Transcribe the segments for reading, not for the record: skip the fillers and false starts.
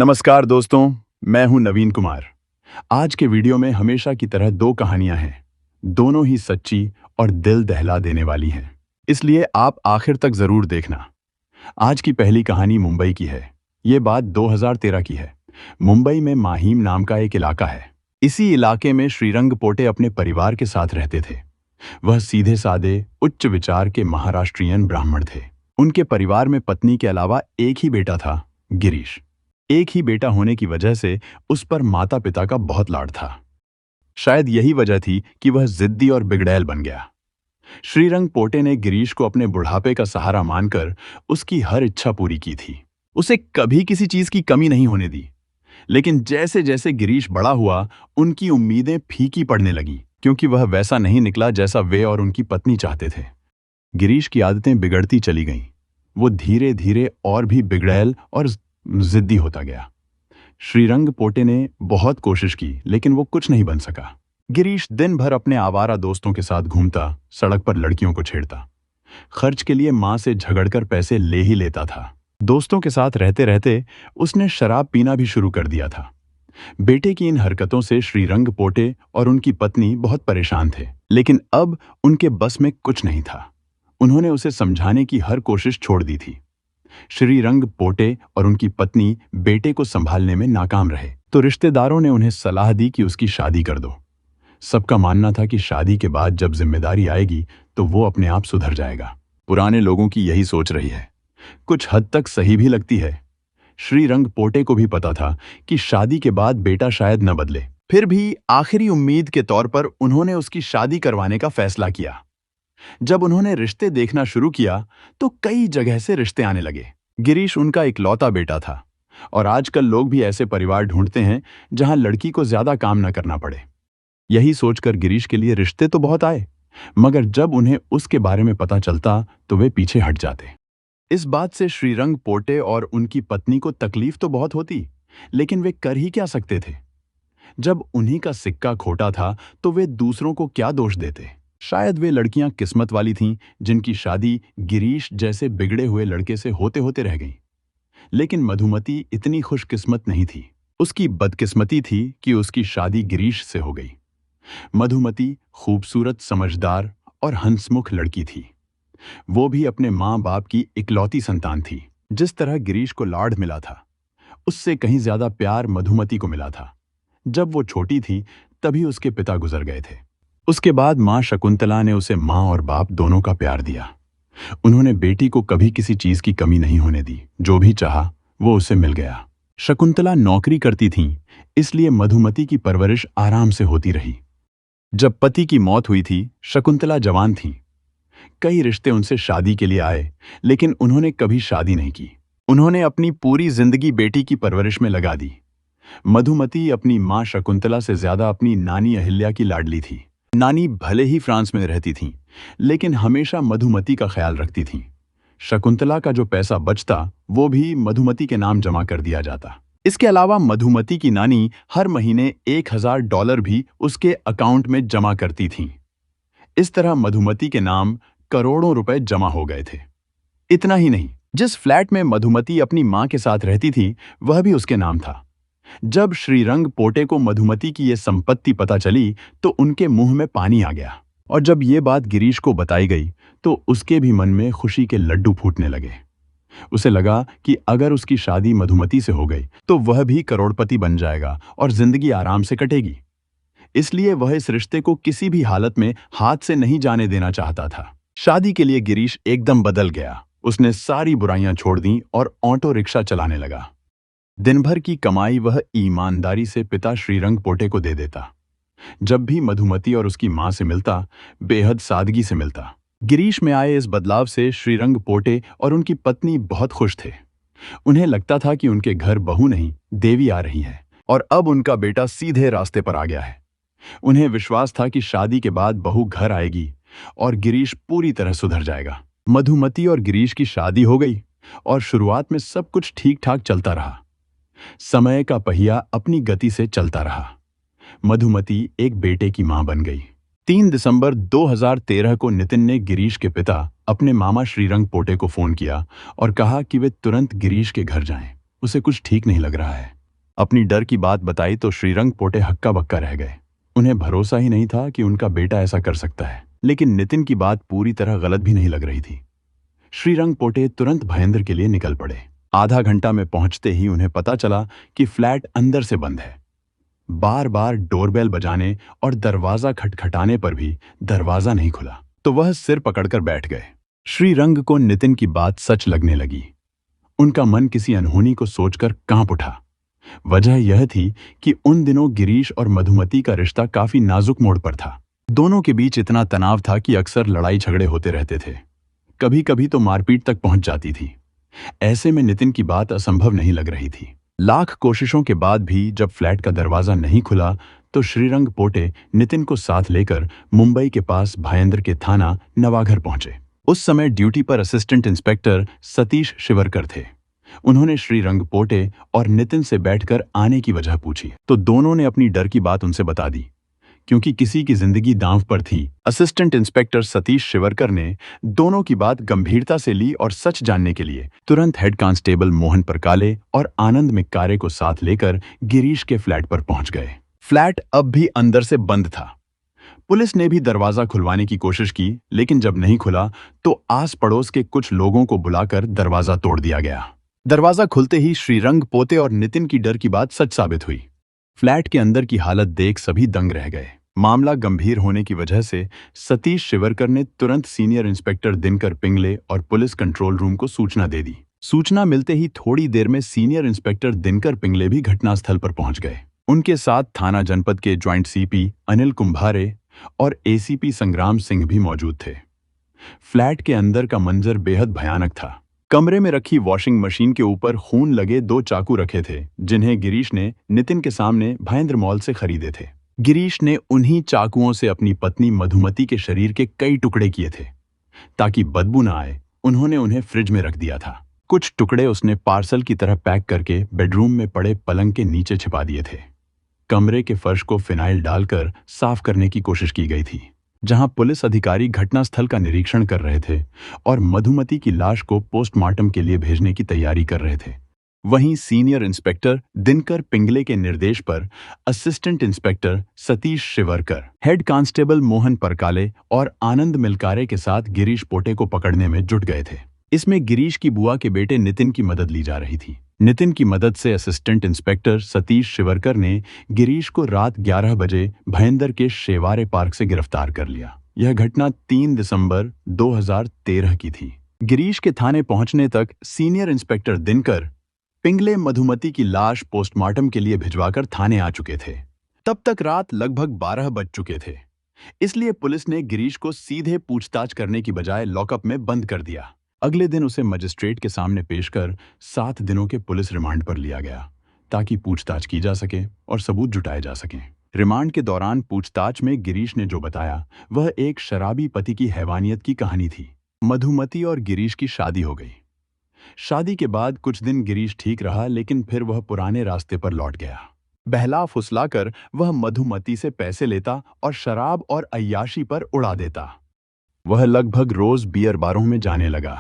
नमस्कार दोस्तों, मैं हूं नवीन कुमार। आज के वीडियो में हमेशा की तरह दो कहानियां हैं, दोनों ही सच्ची और दिल दहला देने वाली हैं। इसलिए आप आखिर तक जरूर देखना। आज की पहली कहानी मुंबई की है। ये बात 2013 की है। मुंबई में माहिम नाम का एक इलाका है। इसी इलाके में श्रीरंग पोटे अपने परिवार के साथ रहते थे। वह सीधे सादे, उच्च विचार के महाराष्ट्रियन ब्राह्मण थे। उनके परिवार में पत्नी के अलावा एक ही बेटा था, गिरीश। एक ही बेटा होने की वजह से उस पर माता पिता का बहुत लाड था। शायद यही वजह थी कि वह जिद्दी और बिगड़ैल बन गया। श्रीरंग पोटे ने गिरीश को अपने बुढ़ापे का सहारा मानकर उसकी हर इच्छा पूरी की थी। उसे कभी किसी चीज की कमी नहीं होने दी। लेकिन जैसे जैसे गिरीश बड़ा हुआ, उनकी उम्मीदें फीकी पड़ने लगीं, क्योंकि वह वैसा नहीं निकला जैसा वे और उनकी पत्नी चाहते थे। गिरीश की आदतें बिगड़ती चली गईं। वो धीरे धीरे और भी बिगड़ैल और जिद्दी होता गया। श्रीरंग पोटे ने बहुत कोशिश की, लेकिन वो कुछ नहीं बन सका। गिरीश दिन भर अपने आवारा दोस्तों के साथ घूमता, सड़क पर लड़कियों को छेड़ता। खर्च के लिए मां से झगड़कर पैसे ले ही लेता था। दोस्तों के साथ रहते रहते उसने शराब पीना भी शुरू कर दिया था। बेटे की इन हरकतों से श्रीरंग पोटे और उनकी पत्नी बहुत परेशान थे, लेकिन अब उनके बस में कुछ नहीं था। उन्होंने उसे समझाने की हर कोशिश छोड़ दी थी। श्रीरंग पोटे और उनकी पत्नी बेटे को संभालने में नाकाम रहे, तो रिश्तेदारों ने उन्हें सलाह दी कि उसकी शादी कर दो। सबका मानना था कि शादी के बाद जब जिम्मेदारी आएगी तो वो अपने आप सुधर जाएगा। पुराने लोगों की यही सोच रही है। कुछ हद तक सही भी लगती है। श्रीरंग पोटे को भी पता था कि शादी के बाद बेटा शायद न बदले। फिर भी आखिरी उम्मीद के तौर पर उन्होंने उसकी शादी करवाने का फैसला किया। जब उन्होंने रिश्ते देखना शुरू किया तो कई जगह से रिश्ते आने लगे। गिरीश उनका इकलौता बेटा था, और आजकल लोग भी ऐसे परिवार ढूंढते हैं जहां लड़की को ज्यादा काम न करना पड़े। यही सोचकर गिरीश के लिए रिश्ते तो बहुत आए, मगर जब उन्हें उसके बारे में पता चलता तो वे पीछे हट जाते। इस बात से श्रीरंग पोटे और उनकी पत्नी को तकलीफ तो बहुत होती, लेकिन वे कर ही क्या सकते थे। जब उन्हीं का सिक्का खोटा था तो वे दूसरों को क्या दोष देते। शायद वे लड़कियां किस्मत वाली थीं जिनकी शादी गिरीश जैसे बिगड़े हुए लड़के से होते होते रह गई। लेकिन मधुमती इतनी खुशकिस्मत नहीं थी। उसकी बदकिस्मती थी कि उसकी शादी गिरीश से हो गई। मधुमती खूबसूरत, समझदार और हंसमुख लड़की थी। वो भी अपने माँ बाप की इकलौती संतान थी। जिस तरह गिरीश को लाड मिला था, उससे कहीं ज्यादा प्यार मधुमती को मिला था। जब वो छोटी थी तभी उसके पिता गुजर गए थे। उसके बाद मां शकुंतला ने उसे मां और बाप दोनों का प्यार दिया। उन्होंने बेटी को कभी किसी चीज की कमी नहीं होने दी। जो भी चाहा वो उसे मिल गया। शकुंतला नौकरी करती थीं, इसलिए मधुमती की परवरिश आराम से होती रही। जब पति की मौत हुई थी, शकुंतला जवान थीं। कई रिश्ते उनसे शादी के लिए आए, लेकिन उन्होंने कभी शादी नहीं की। उन्होंने अपनी पूरी जिंदगी बेटी की परवरिश में लगा दी। मधुमती अपनी मां शकुंतला से ज्यादा अपनी नानी अहिल्या की लाडली थी। नानी भले ही फ्रांस में रहती थीं, लेकिन हमेशा मधुमती का ख्याल रखती थीं। शकुंतला का जो पैसा बचता वो भी मधुमती के नाम जमा कर दिया जाता। इसके अलावा मधुमती की नानी हर महीने $1000 भी उसके अकाउंट में जमा करती थीं। इस तरह मधुमती के नाम करोड़ों रुपए जमा हो गए थे। इतना ही नहीं, जिस फ्लैट में मधुमती अपनी मां के साथ रहती थी वह भी उसके नाम था। जब श्रीरंग पोटे को मधुमती की ये संपत्ति पता चली तो उनके मुंह में पानी आ गया, और जब ये बात गिरीश को बताई गई तो उसके भी मन में खुशी के लड्डू फूटने लगे। उसे लगा कि अगर उसकी शादी मधुमती से हो गई तो वह भी करोड़पति बन जाएगा और जिंदगी आराम से कटेगी। इसलिए वह इस रिश्ते को किसी भी हालत में हाथ से नहीं जाने देना चाहता था। शादी के लिए गिरीश एकदम बदल गया। उसने सारी बुराइयां छोड़ दी और ऑटो रिक्शा चलाने लगा। दिन भर की कमाई वह ईमानदारी से पिता श्रीरंग पोटे को दे देता। जब भी मधुमती और उसकी मां से मिलता, बेहद सादगी से मिलता। गिरीश में आए इस बदलाव से श्रीरंग पोटे और उनकी पत्नी बहुत खुश थे। उन्हें लगता था कि उनके घर बहू नहीं, देवी आ रही है, और अब उनका बेटा सीधे रास्ते पर आ गया है। उन्हें विश्वास था कि शादी के बाद बहू घर आएगी और गिरीश पूरी तरह सुधर जाएगा। मधुमती और गिरीश की शादी हो गई और शुरुआत में सब कुछ ठीक ठाक चलता रहा। समय का पहिया अपनी गति से चलता रहा। मधुमती एक बेटे की मां बन गई। 3 दिसंबर 2013 को नितिन ने गिरीश के पिता अपने मामा श्रीरंग पोटे को फोन किया और कहा कि वे तुरंत गिरीश के घर जाएं। उसे कुछ ठीक नहीं लग रहा है। अपनी डर की बात बताई तो श्रीरंग पोटे हक्का बक्का रह गए। उन्हें भरोसा ही नहीं था कि उनका बेटा ऐसा कर सकता है। लेकिन नितिन की बात पूरी तरह गलत भी नहीं लग रही थी। श्रीरंग पोटे तुरंत भयेंद्र के लिए निकल पड़े। आधा घंटा में पहुंचते ही उन्हें पता चला कि फ्लैट अंदर से बंद है। बार बार डोरबेल बजाने और दरवाजा खटखटाने पर भी दरवाजा नहीं खुला, तो वह सिर पकड़कर बैठ गए। श्रीरंग को नितिन की बात सच लगने लगी। उनका मन किसी अनहोनी को सोचकर कांप उठा। वजह यह थी कि उन दिनों गिरीश और मधुमती का रिश्ता काफी नाजुक मोड़ पर था। दोनों के बीच इतना तनाव था कि अक्सर लड़ाई झगड़े होते रहते थे। कभी कभी तो मारपीट तक पहुंच जाती थी। ऐसे में नितिन की बात असंभव नहीं लग रही थी। लाख कोशिशों के बाद भी जब फ्लैट का दरवाजा नहीं खुला तो श्रीरंग पोटे नितिन को साथ लेकर मुंबई के पास भयेंद्र के थाना नवाघर पहुंचे। उस समय ड्यूटी पर असिस्टेंट इंस्पेक्टर सतीश शिवरकर थे। उन्होंने श्रीरंग पोटे और नितिन से बैठकर आने की वजह पूछी तो दोनों ने अपनी डर की बात उनसे बता दी, क्योंकि किसी की जिंदगी दांव पर थी। असिस्टेंट इंस्पेक्टर सतीश शिवरकर ने दोनों की बात गंभीरता से ली और सच जानने के लिए तुरंत हेड कांस्टेबल मोहन परकाले और आनंद मिक्कारे को साथ लेकर गिरीश के फ्लैट पर पहुंच गए। फ्लैट अब भी अंदर से बंद था। पुलिस ने भी दरवाजा खुलवाने की कोशिश की, लेकिन जब नहीं खुला तो आस पड़ोस के कुछ लोगों को बुलाकर दरवाजा तोड़ दिया गया। दरवाजा खुलते ही श्रीरंग पोते और नितिन की डर की बात सच साबित हुई। फ्लैट के अंदर की हालत देख सभी दंग रह गए। मामला गंभीर होने की वजह से सतीश शिवरकर ने तुरंत सीनियर इंस्पेक्टर दिनकर पिंगले और पुलिस कंट्रोल रूम को सूचना दे दी। सूचना मिलते ही थोड़ी देर में सीनियर इंस्पेक्टर दिनकर पिंगले भी घटनास्थल पर पहुंच गए। उनके साथ थाना जनपद के ज्वाइंट सीपी अनिल कुंभारे और एसीपी संग्राम सिंह भी मौजूद थे। फ्लैट के अंदर का मंजर बेहद भयानक था। कमरे में रखी वॉशिंग मशीन के ऊपर खून लगे 2 चाकू रखे थे, जिन्हें गिरीश ने नितिन के सामने भयेंद्र मॉल से खरीदे थे। गिरीश ने उन्हीं चाकुओं से अपनी पत्नी मधुमती के शरीर के कई टुकड़े किए थे। ताकि बदबू न आए, उन्होंने उन्हें फ्रिज में रख दिया था। कुछ टुकड़े उसने पार्सल की तरह पैक करके बेडरूम में पड़े पलंग के नीचे छिपा दिए थे। कमरे के फर्श को फिनाइल डालकर साफ करने की कोशिश की गई थी। जहां पुलिस अधिकारी घटनास्थल का निरीक्षण कर रहे थे और मधुमती की लाश को पोस्टमार्टम के लिए भेजने की तैयारी कर रहे थे, वहीं सीनियर इंस्पेक्टर दिनकर पिंगले के निर्देश पर assistant inspector Satish Shivarkar, head constable Mohan Parkale और आनंद मिलकारे के साथ गिरीश पोटे को पकड़ने में जुट गए थे। इसमें गिरीश की बुआ के बेटे नितिन की मदद ली जा रही थी। नितिन की मदद से असिस्टेंट इंस्पेक्टर सतीश शिवरकर ने गिरीश को रात 11 बजे भयेंद्र के शेवारे पार्क से गिरफ्तार कर लिया। यह घटना 3 दिसंबर 2013 की थी। गिरीश के थाने पहुंचने तक सीनियर इंस्पेक्टर दिनकर पिंगले मधुमती की लाश पोस्टमार्टम के लिए भिजवाकर थाने आ चुके थे। तब तक रात लगभग 12 बज चुके थे। इसलिए पुलिस ने गिरीश को सीधे पूछताछ करने की बजाय लॉकअप में बंद कर दिया। अगले दिन उसे मजिस्ट्रेट के सामने पेश कर 7 दिनों के पुलिस रिमांड पर लिया गया, ताकि पूछताछ की जा सके और सबूत जुटाए जा सकें। रिमांड के दौरान पूछताछ में गिरीश ने जो बताया वह एक शराबी पति की हैवानियत की कहानी थी। मधुमती और गिरीश की शादी हो गई। शादी के बाद कुछ दिन गिरीश ठीक रहा, लेकिन फिर वह पुराने रास्ते पर लौट गया। बहला फुसलाकर वह मधुमती से पैसे लेता और शराब और अय्याशी पर उड़ा देता। वह लगभग रोज बियर बारों में जाने लगा।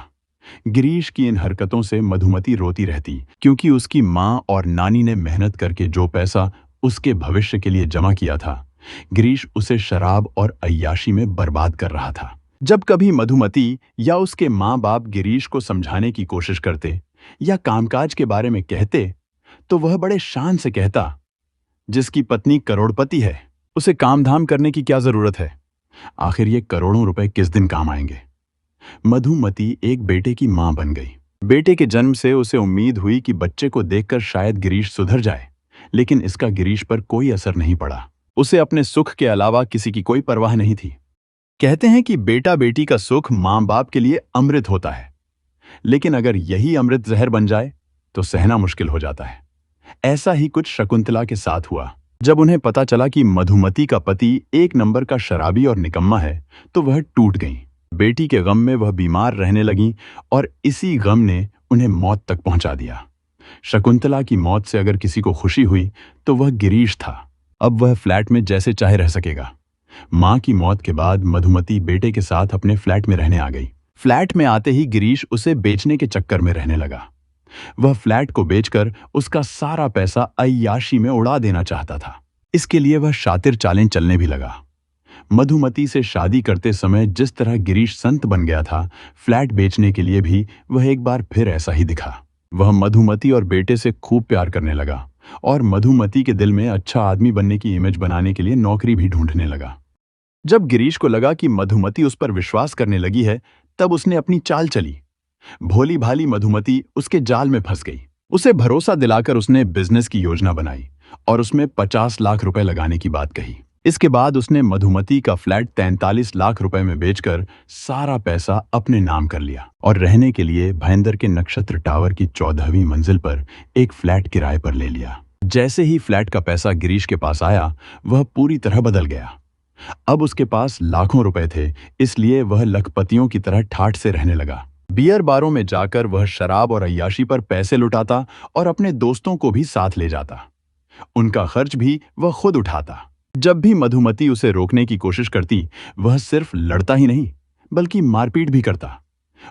गिरीश की इन हरकतों से मधुमती रोती रहती, क्योंकि उसकी माँ और नानी ने मेहनत करके जो पैसा उसके भविष्य के लिए जमा किया था, गिरीश उसे शराब और अय्याशी में बर्बाद कर रहा था। जब कभी मधुमती या उसके माँ बाप गिरीश को समझाने की कोशिश करते या कामकाज के बारे में कहते, तो वह बड़े शान से कहता, जिसकी पत्नी करोड़पति है उसे काम धाम करने की क्या जरूरत है, आखिर ये करोड़ों रुपए किस दिन काम आएंगे। मधुमती एक बेटे की मां बन गई। बेटे के जन्म से उसे उम्मीद हुई कि बच्चे को देखकर शायद गिरीश सुधर जाए, लेकिन इसका गिरीश पर कोई असर नहीं पड़ा। उसे अपने सुख के अलावा किसी की कोई परवाह नहीं थी। कहते हैं कि बेटा बेटी का सुख मां बाप के लिए अमृत होता है, लेकिन अगर यही अमृत जहर बन जाए तो सहना मुश्किल हो जाता है। ऐसा ही कुछ शकुंतला के साथ हुआ। जब उन्हें पता चला कि मधुमती का पति एक नंबर का शराबी और निकम्मा है, तो वह टूट गईं। बेटी के गम में वह बीमार रहने लगीं और इसी गम ने उन्हें मौत तक पहुंचा दिया। शकुंतला की मौत से अगर किसी को खुशी हुई तो वह गिरीश था। अब वह फ्लैट में जैसे चाहे रह सकेगा। मां की मौत के बाद मधुमती बेटे के साथ अपने फ्लैट में रहने आ गई। फ्लैट में आते ही गिरीश उसे बेचने के चक्कर में रहने लगा। वह फ्लैट को बेचकर उसका सारा पैसा अय्याशी में उड़ा देना चाहता था। इसके लिए वह शातिर चालें चलने भी लगा। मधुमती से शादी करते समय जिस तरह गिरीश संत बन गया था, फ्लैट बेचने के लिए भी वह एक बार फिर ऐसा ही दिखा। वह मधुमती और बेटे से खूब प्यार करने लगा और मधुमती के दिल में अच्छा आदमी बनने की इमेज बनाने के लिए नौकरी भी ढूंढने लगा। जब गिरीश को लगा कि मधुमती उस पर विश्वास करने लगी है, तब उसने अपनी चाल चली। भोली भाली मधुमती उसके जाल में फंस गई। उसे भरोसा दिलाकर उसने बिजनेस की योजना बनाई और उसमें 50 लाख रुपए लगाने की बात कही। इसके बाद उसने मधुमती का फ्लैट 43 लाख रुपए में बेचकर सारा पैसा अपने नाम कर लिया और रहने के लिए भाईंदर के नक्षत्र टावर की 14वीं मंजिल पर एक फ्लैट किराए पर ले लिया। जैसे ही फ्लैट का पैसा गिरीश के पास आया, वह पूरी तरह बदल गया। अब उसके पास लाखों रुपए थे, इसलिए वह लखपतियों की तरह ठाठ से रहने लगा। बियर बारों में जाकर वह शराब और अय्याशी पर पैसे लुटाता और अपने दोस्तों को भी साथ ले जाता। उनका खर्च भी वह खुद उठाता। जब भी मधुमती उसे रोकने की कोशिश करती, वह सिर्फ लड़ता ही नहीं बल्कि मारपीट भी करता।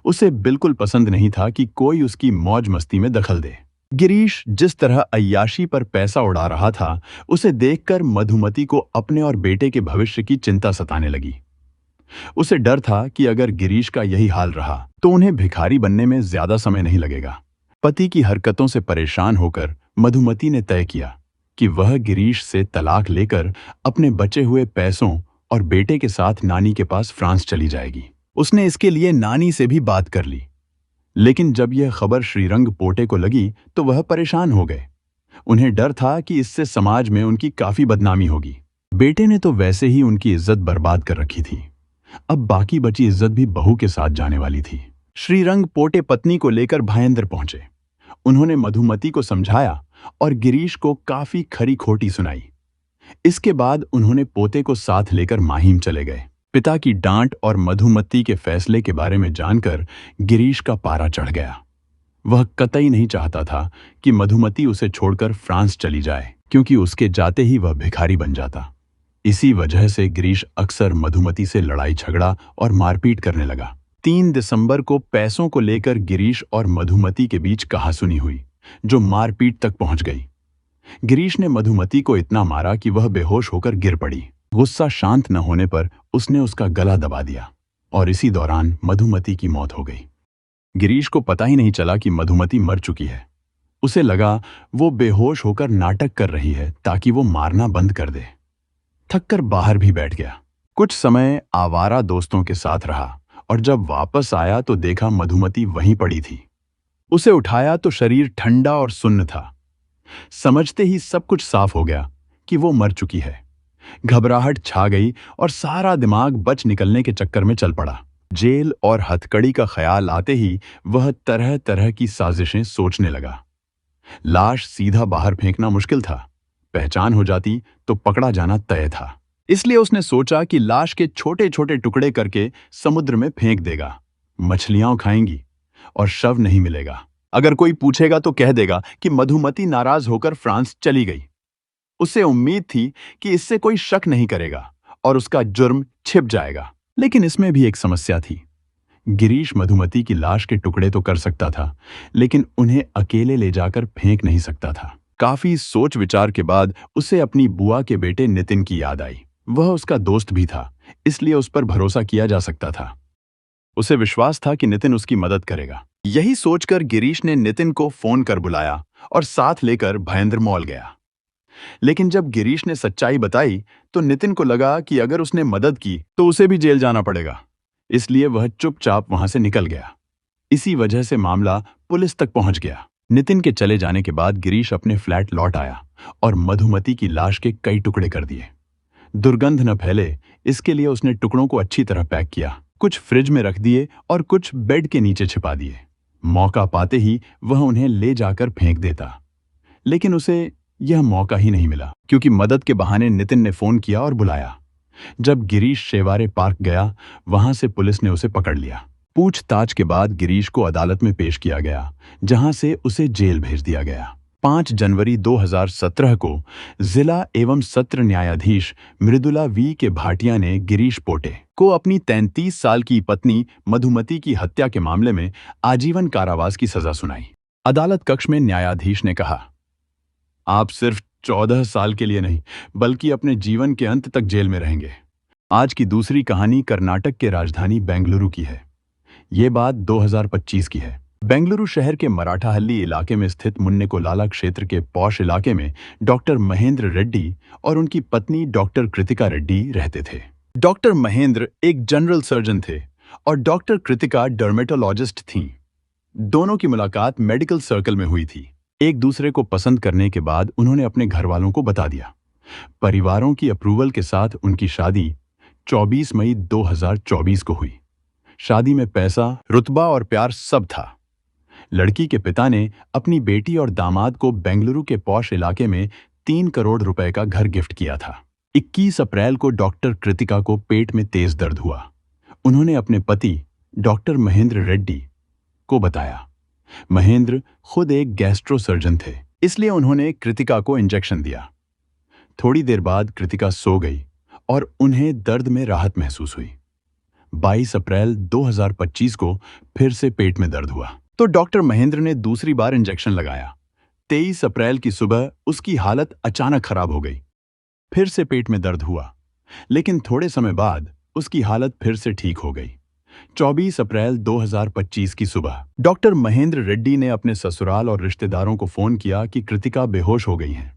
उसे बिल्कुल पसंद नहीं था कि कोई उसकी मौज मस्ती में दखल दे। गिरीश जिस तरह अय्याशी पर पैसा उड़ा रहा था, उसे देखकर मधुमती को अपने और बेटे के भविष्य की चिंता सताने लगी। उसे डर था कि अगर गिरीश का यही हाल रहा तो उन्हें भिखारी बनने में ज्यादा समय नहीं लगेगा। पति की हरकतों से परेशान होकर मधुमती ने तय किया कि वह गिरीश से तलाक लेकर अपने बचे हुए पैसों और बेटे के साथ नानी के पास फ्रांस चली जाएगी। उसने इसके लिए नानी से भी बात कर ली, लेकिन जब यह खबर श्रीरंग पोटे को लगी तो वह परेशान हो गए। उन्हें डर था कि इससे समाज में उनकी काफी बदनामी होगी। बेटे ने तो वैसे ही उनकी इज्जत बर्बाद कर रखी थी, अब बाकी बची इज्जत भी बहू के साथ जाने वाली थी। श्रीरंग पोटे पत्नी को लेकर भायंदर पहुंचे। उन्होंने मधुमती को समझाया और गिरीश को काफी खरी खोटी सुनाई। इसके बाद उन्होंने पोते को साथ लेकर माहिम चले गए। पिता की डांट और मधुमती के फैसले के बारे में जानकर गिरीश का पारा चढ़ गया। वह कतई नहीं चाहता था कि मधुमती उसे छोड़कर फ्रांस चली जाए, क्योंकि उसके जाते ही वह भिखारी बन जाता। इसी वजह से गिरीश अक्सर मधुमती से लड़ाई झगड़ा और मारपीट करने लगा। 3 दिसंबर को पैसों को लेकर गिरीश और मधुमती के बीच कहासुनी हुई, जो मारपीट तक पहुंच गई। गिरीश ने मधुमती को इतना मारा कि वह बेहोश होकर गिर पड़ी। गुस्सा शांत न होने पर उसने उसका गला दबा दिया और इसी दौरान मधुमती की मौत हो गई। गिरीश को पता ही नहीं चला कि मधुमती मर चुकी है। उसे लगा वो बेहोश होकर नाटक कर रही है ताकि वो मारना बंद कर दे। थककर बाहर भी बैठ गया। कुछ समय आवारा दोस्तों के साथ रहा और जब वापस आया तो देखा मधुमती वहीं पड़ी थी। उसे उठाया तो शरीर ठंडा और सुन्न था। समझते ही सब कुछ साफ हो गया कि वो मर चुकी है। घबराहट छा गई और सारा दिमाग बच निकलने के चक्कर में चल पड़ा। जेल और हथकड़ी का ख्याल आते ही वह तरह तरह की साजिशें सोचने लगा। लाश सीधा बाहर फेंकना मुश्किल था, पहचान हो जाती तो पकड़ा जाना तय था। इसलिए उसने सोचा कि लाश के छोटे छोटे टुकड़े करके समुद्र में फेंक देगा। मछलियां खाएंगी और शव नहीं मिलेगा। अगर कोई पूछेगा तो कह देगा कि मधुमती नाराज होकर फ्रांस चली गई। उसे उम्मीद थी कि इससे कोई शक नहीं करेगा और उसका जुर्म छिप जाएगा। लेकिन इसमें भी एक समस्या थी। गिरीश मधुमती की लाश के टुकड़े तो कर सकता था, लेकिन उन्हें अकेले ले जाकर फेंक नहीं सकता था। काफी सोच विचार के बाद उसे अपनी बुआ के बेटे नितिन की याद आई। वह उसका दोस्त भी था, इसलिए उस पर भरोसा किया जा सकता था। उसे विश्वास था कि नितिन उसकी मदद करेगा। यही सोचकर गिरीश ने नितिन को फोन कर बुलाया और साथ लेकर भयंद्र मॉल गया। लेकिन जब गिरीश ने सच्चाई बताई तो नितिन को लगा कि अगर उसने मदद की तो उसे भी जेल जाना पड़ेगा, इसलिए वह चुपचाप वहां से निकल गया। इसी वजह से मामला पुलिस तक पहुंच गया। नितिन के चले जाने के बाद गिरीश अपने फ्लैट लौट आया और मधुमती की लाश के कई टुकड़े कर दिए। दुर्गंध न फैले इसके लिए उसने टुकड़ों को अच्छी तरह पैक किया, कुछ फ्रिज में रख दिए और कुछ बेड के नीचे छिपा दिए। मौका पाते ही वह उन्हें ले जाकर फेंक देता, लेकिन उसे यह मौका ही नहीं मिला, क्योंकि मदद के बहाने नितिन ने फोन किया और बुलाया। जब गिरीश शेवारे पार्क गया, वहां से पुलिस ने उसे पकड़ लिया। पूछताछ के बाद गिरीश को अदालत में पेश किया गया, जहां से उसे जेल भेज दिया गया। 5 जनवरी 2017 को जिला एवं सत्र न्यायाधीश मृदुला वी के भाटिया ने गिरीश पोटे को अपनी 33 साल की पत्नी मधुमती की हत्या के मामले में आजीवन कारावास की सजा सुनाई। अदालत कक्ष में न्यायाधीश ने कहा, आप सिर्फ 14 साल के लिए नहीं बल्कि अपने जीवन के अंत तक जेल में रहेंगे। आज की दूसरी कहानी कर्नाटक के राजधानी बेंगलुरु की है। ये बात 2025 की है। बेंगलुरु शहर के मराठाहल्ली इलाके में स्थित मुन्नेकोलाला क्षेत्र के पॉश इलाके में डॉक्टर महेंद्र रेड्डी और उनकी पत्नी डॉक्टर कृतिका रेड्डी रहते थे। डॉक्टर महेंद्र एक जनरल सर्जन थे और डॉक्टर कृतिका डर्मेटोलॉजिस्ट थीं। दोनों की मुलाकात मेडिकल सर्कल में हुई थी। एक दूसरे को पसंद करने के बाद उन्होंने अपने घरवालों को बता दिया। परिवारों की अप्रूवल के साथ उनकी शादी 24 मई 2024 को हुई। शादी में पैसा, रुतबा और प्यार सब था। लड़की के पिता ने अपनी बेटी और दामाद को बेंगलुरु के पॉश इलाके में 3 करोड़ रुपए का घर गिफ्ट किया था। 21 अप्रैल को डॉक्टर कृतिका को पेट में तेज दर्द हुआ। उन्होंने अपने पति डॉक्टर महेंद्र रेड्डी को बताया। महेंद्र खुद एक गैस्ट्रो सर्जन थे, इसलिए उन्होंने कृतिका को इंजेक्शन दिया। थोड़ी देर बाद कृतिका सो गई और उन्हें दर्द में राहत महसूस हुई। 22 अप्रैल 2025 को फिर से पेट में दर्द हुआ तो डॉक्टर महेंद्र ने दूसरी बार इंजेक्शन लगाया। 23 अप्रैल की सुबह उसकी हालत अचानक खराब हो गई। फिर से पेट में दर्द हुआ, लेकिन थोड़े समय बाद उसकी हालत फिर से ठीक हो गई। 24 अप्रैल 2025 की सुबह डॉक्टर महेंद्र रेड्डी ने अपने ससुराल और रिश्तेदारों को फोन किया कि कृतिका बेहोश हो गई हैं।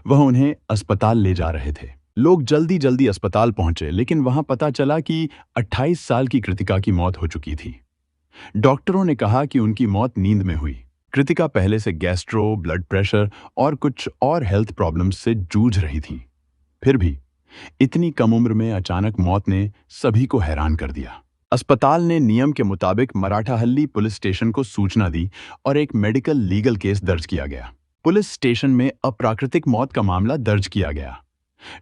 वह उन्हें अस्पताल ले जा रहे थे। लोग जल्दी जल्दी अस्पताल पहुंचे, लेकिन वहां पता चला कि 28 साल की कृतिका की मौत हो चुकी थी। डॉक्टरों ने कहा कि उनकी मौत नींद में हुई। कृतिका पहले से गैस्ट्रो, ब्लड प्रेशर और कुछ और हेल्थ प्रॉब्लम्स से जूझ रही थी। फिर भी इतनी कम उम्र में अचानक मौत ने सभी को हैरान कर दिया। अस्पताल ने नियम के मुताबिक मराठाहल्ली पुलिस स्टेशन को सूचना दी और एक मेडिकल लीगल केस दर्ज किया गया। पुलिस स्टेशन में अप्राकृतिक मौत का मामला दर्ज किया गया।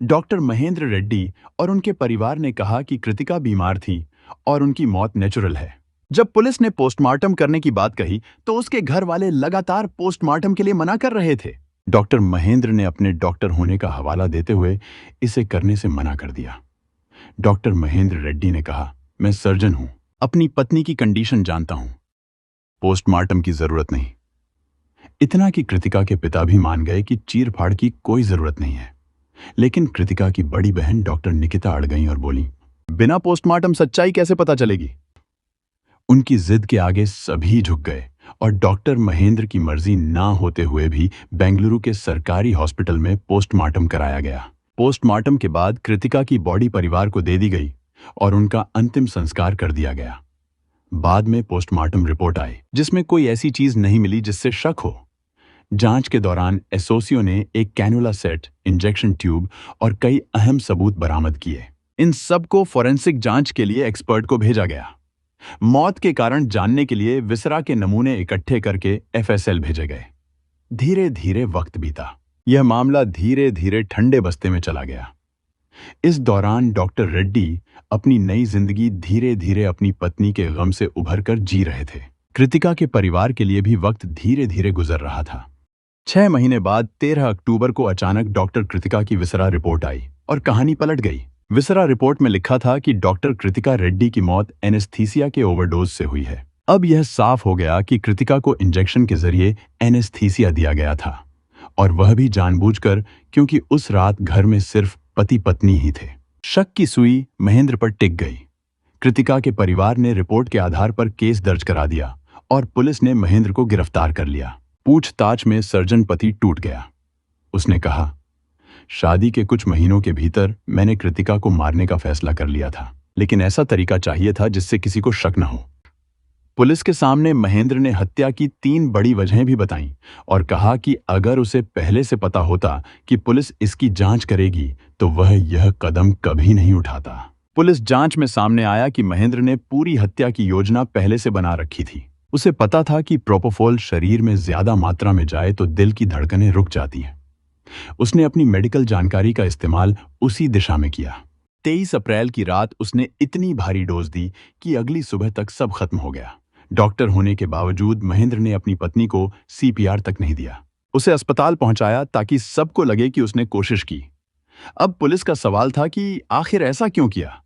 डॉक्टर महेंद्र रेड्डी और उनके परिवार ने कहा कि कृतिका बीमार थी और उनकी मौत नेचुरल है। जब पुलिस ने पोस्टमार्टम करने की बात कही तो उसके घर वाले लगातार पोस्टमार्टम के लिए मना कर रहे थे। डॉक्टर महेंद्र ने अपने डॉक्टर होने का हवाला देते हुए इसे करने से मना कर दिया। डॉक्टर महेंद्र रेड्डी ने कहा, मैं सर्जन हूं, अपनी पत्नी की कंडीशन जानता हूं, पोस्टमार्टम की जरूरत नहीं। इतना कि कृतिका के पिता भी मान गए कि चीर-फाड़ की कोई जरूरत नहीं है। लेकिन कृतिका की बड़ी बहन डॉक्टर निकिता अड़ गईं और बोली, बिना पोस्टमार्टम सच्चाई कैसे पता चलेगी? उनकी जिद के आगे सभी झुक गए और डॉक्टर महेंद्र की मर्जी ना होते हुए भी बेंगलुरु के सरकारी हॉस्पिटल में पोस्टमार्टम कराया गया। पोस्टमार्टम के बाद कृतिका की बॉडी परिवार को दे दी गई और उनका अंतिम संस्कार कर दिया गया। बाद में पोस्टमार्टम रिपोर्ट आई, जिसमें कोई ऐसी चीज नहीं मिली जिससे शक हो। जांच के दौरान एसोसियो ने एक कैनुला सेट, इंजेक्शन ट्यूब और कई अहम सबूत बरामद किए। इन सब को फोरेंसिक जांच के लिए एक्सपर्ट को भेजा गया। मौत के कारण जानने के लिए विसरा के नमूने इकट्ठे करके एफएसएल भेजे गए। धीरे धीरे वक्त बीता। यह मामला धीरे धीरे ठंडे बस्ते में चला गया। इस दौरान डॉक्टर रेड्डी अपनी नई जिंदगी धीरे धीरे अपनी पत्नी के गम से उभरकर जी रहे थे। कृतिका के परिवार के लिए भी वक्त धीरे धीरे गुजर रहा था। 6 महीने बाद 13 अक्टूबर को अचानक डॉक्टर कृतिका की विसरा रिपोर्ट आई और कहानी पलट गई। विसरा रिपोर्ट में लिखा था कि डॉक्टर कृतिका रेड्डी की मौत एनेस्थीसिया के ओवरडोज से हुई है। अब यह साफ हो गया कि कृतिका को इंजेक्शन के जरिए एनेस्थीसिया दिया गया था, और वह भी जानबूझकर, क्योंकि उस रात घर में सिर्फ पति पत्नी ही थे। शक की सुई महेंद्र पर टिक गई। कृतिका के परिवार ने रिपोर्ट के आधार पर केस दर्ज करा दिया और पुलिस ने महेंद्र को गिरफ्तार कर लिया। पूछताछ में सर्जन पति टूट गया। उसने कहा, शादी के कुछ महीनों के भीतर मैंने कृतिका को मारने का फैसला कर लिया था, लेकिन ऐसा तरीका चाहिए था जिससे किसी को शक न हो। पुलिस के सामने महेंद्र ने हत्या की 3 बड़ी वजहें भी बताईं और कहा कि अगर उसे पहले से पता होता कि पुलिस इसकी जांच करेगी तो वह यह कदम कभी नहीं उठाता। पुलिस जांच में सामने आया कि महेंद्र ने पूरी हत्या की योजना पहले से बना रखी थी। उसे पता था कि प्रोपोफॉल शरीर में ज्यादा मात्रा में जाए तो दिल की धड़कनें रुक जाती हैं। उसने अपनी मेडिकल जानकारी का इस्तेमाल उसी दिशा में किया। 23 अप्रैल की रात उसने इतनी भारी डोज दी कि अगली सुबह तक सब खत्म हो गया। डॉक्टर होने के बावजूद महेंद्र ने अपनी पत्नी को सीपीआर तक नहीं दिया। उसे अस्पताल पहुंचाया ताकि सबको लगे कि उसने कोशिश की। अब पुलिस का सवाल था कि आखिर ऐसा क्यों किया?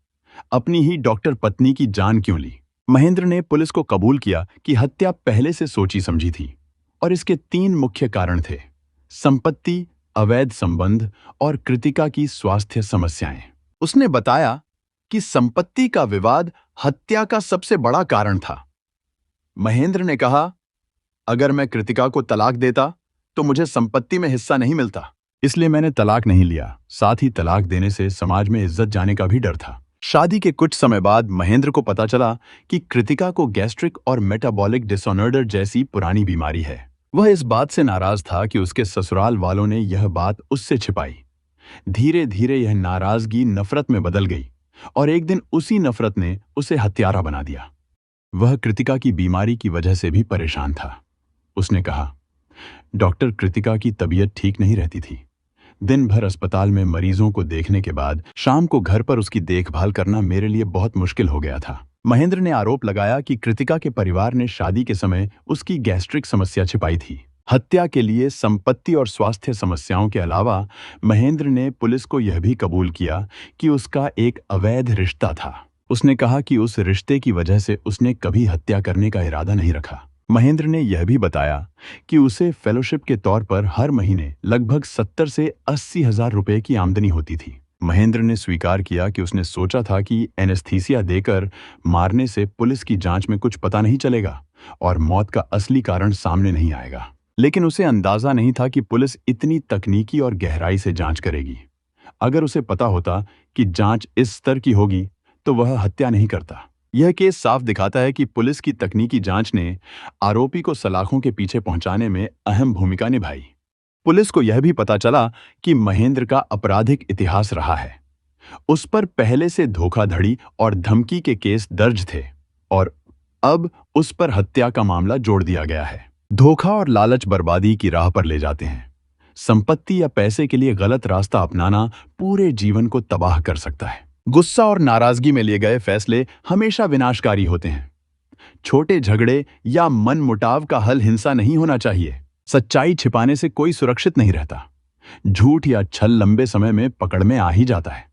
अपनी ही डॉक्टर पत्नी की जान क्यों ली? महेंद्र ने पुलिस को कबूल किया कि हत्या पहले से सोची समझी थी। और इसके 3 मुख्य कारण थे: संपत्ति, अवैध संबंध और कृतिका की स्वास्थ्य समस्याएं। उसने बताया कि संपत्ति का विवाद हत्या का सबसे बड़ा कारण था। महेंद्र ने कहा, अगर मैं कृतिका को तलाक देता तो मुझे संपत्ति में हिस्सा नहीं मिलता, इसलिए मैंने तलाक नहीं लिया। साथ ही तलाक देने से समाज में इज्जत जाने का भी डर था। शादी के कुछ समय बाद महेंद्र को पता चला कि कृतिका को गैस्ट्रिक और मेटाबॉलिक डिसऑर्डर जैसी पुरानी बीमारी है। वह इस बात से नाराज था कि उसके ससुराल वालों ने यह बात उससे छिपाई। धीरे धीरे यह नाराजगी नफरत में बदल गई और एक दिन उसी नफरत ने उसे हत्यारा बना दिया। वह कृतिका की बीमारी की वजह से भी परेशान था। उसने कहा, डॉक्टर, कृतिका की तबीयत ठीक नहीं रहती थी। दिन भर अस्पताल में मरीजों को देखने के बाद शाम को घर पर उसकी देखभाल करना मेरे लिए बहुत मुश्किल हो गया था। महेंद्र ने आरोप लगाया कि कृतिका के परिवार ने शादी के समय उसकी गैस्ट्रिक समस्या छिपाई थी। हत्या के लिए संपत्ति और स्वास्थ्य समस्याओं के अलावा महेंद्र ने पुलिस को यह भी कबूल किया कि उसका एक अवैध रिश्ता था। उसने कहा कि उस रिश्ते की वजह से उसने कभी हत्या करने का इरादा नहीं रखा। महेंद्र ने यह भी बताया कि उसे फेलोशिप के तौर पर हर महीने लगभग 70 से 80 हजार रुपए की आमदनी होती थी। महेंद्र ने स्वीकार किया कि उसने सोचा था कि एनेस्थीसिया देकर मारने से पुलिस की जांच में कुछ पता नहीं चलेगा और मौत का असली कारण सामने नहीं आएगा। लेकिन उसे अंदाजा नहीं था कि पुलिस इतनी तकनीकी और गहराई से जांच करेगी। अगर उसे पता होता कि जांच इस स्तर की होगी तो वह हत्या नहीं करता। यह केस साफ दिखाता है कि पुलिस की तकनीकी जांच ने आरोपी को सलाखों के पीछे पहुंचाने में अहम भूमिका निभाई। पुलिस को यह भी पता चला कि महेंद्र का आपराधिक इतिहास रहा है। उस पर पहले से धोखाधड़ी और धमकी के केस दर्ज थे और अब उस पर हत्या का मामला जोड़ दिया गया है। धोखा और लालच बर्बादी की राह पर ले जाते हैं। संपत्ति या पैसे के लिए गलत रास्ता अपनाना पूरे जीवन को तबाह कर सकता है। गुस्सा और नाराजगी में लिए गए फैसले हमेशा विनाशकारी होते हैं। छोटे झगड़े या मनमुटाव का हल हिंसा नहीं होना चाहिए। सच्चाई छिपाने से कोई सुरक्षित नहीं रहता। झूठ या छल लंबे समय में पकड़ में आ ही जाता है।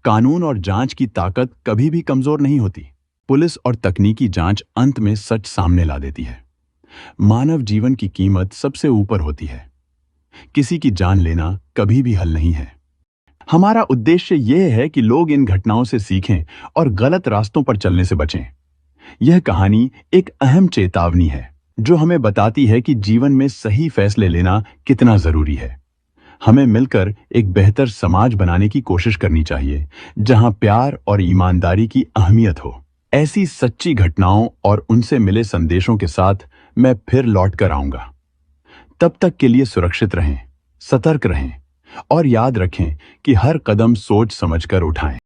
कानून और जांच की ताकत कभी भी कमजोर नहीं होती। पुलिस और तकनीकी जांच अंत में सच सामने ला देती है। मानव जीवन की कीमत सबसे ऊपर होती है। किसी की जान लेना कभी भी हल नहीं है। हमारा उद्देश्य यह है कि लोग इन घटनाओं से सीखें और गलत रास्तों पर चलने से बचें। यह कहानी एक अहम चेतावनी है जो हमें बताती है कि जीवन में सही फैसले लेना कितना जरूरी है। हमें मिलकर एक बेहतर समाज बनाने की कोशिश करनी चाहिए जहां प्यार और ईमानदारी की अहमियत हो। ऐसी सच्ची घटनाओं और उनसे मिले संदेशों के साथ मैं फिर लौट कर आऊंगा। तब तक के लिए सुरक्षित रहें, सतर्क रहें और याद रखें कि हर कदम सोच समझकर उठाएं।